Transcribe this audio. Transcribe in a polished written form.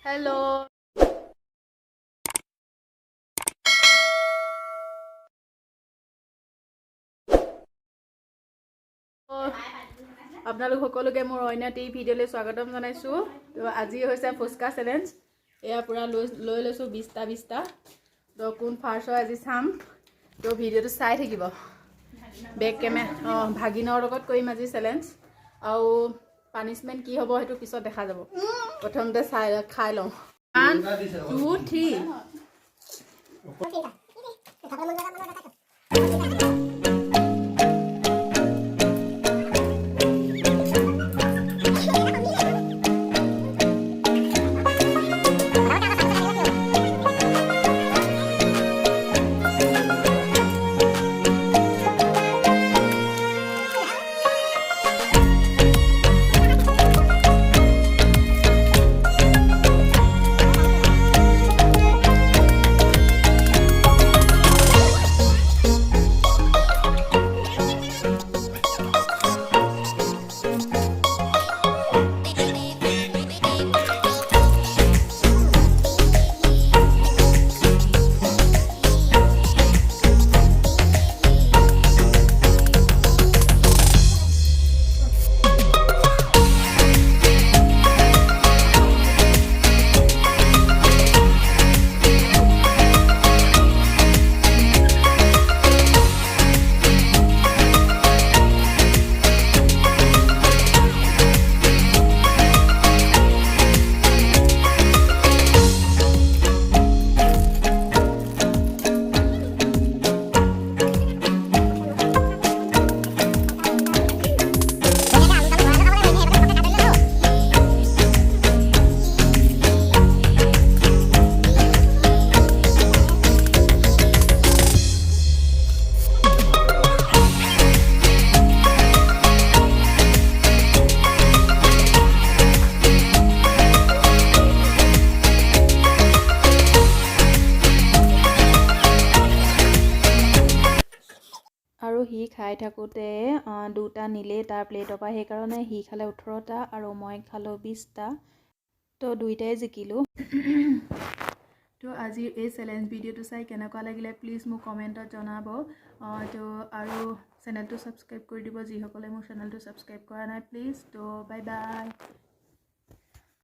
Hello আপোনালোক সকলোকে মোৰ অন্য টি ভিডিঅ'লৈ স্বাগতম জনাইছোঁ। তো আজি হৈছে ফুচকা চেলেঞ্জ। এয়া পুৰা লৈ লৈছোঁ 20টা। তো কোন ফাৰ্ষ্ট হয় আজি চাম। তো ভিডিঅ'টো চাই থাকিব। বেক কেমেৰা ভাগিনৰ লগত কৰিম আজি চেলেঞ্জ। আৰু পানিছমেণ্ট কি হ'ব সেইটো পিছত দেখা যাব। প্ৰথমতে খাই লওঁ। 1 2 3 আৰু সি খাই থাকোঁতে দুটা নিলেই তাৰ প্লেটৰ পৰা, সেইকাৰণে সি খালে 18টা আৰু মই খালোঁ 20টা। তো দুইটাই জিকিলোঁ। তো আজিৰ এই চেলেঞ্জ ভিডিঅ'টো চাই কেনেকুৱা লাগিলে প্লিজ মোক কমেণ্টত জনাব। তো আৰু চেনেলটো ছাবস্ক্ৰাইব কৰি দিব যিসকলে মোৰ চেনেলটো ছাবস্ক্ৰাইব কৰা নাই প্লিজ। তো বাই বাই।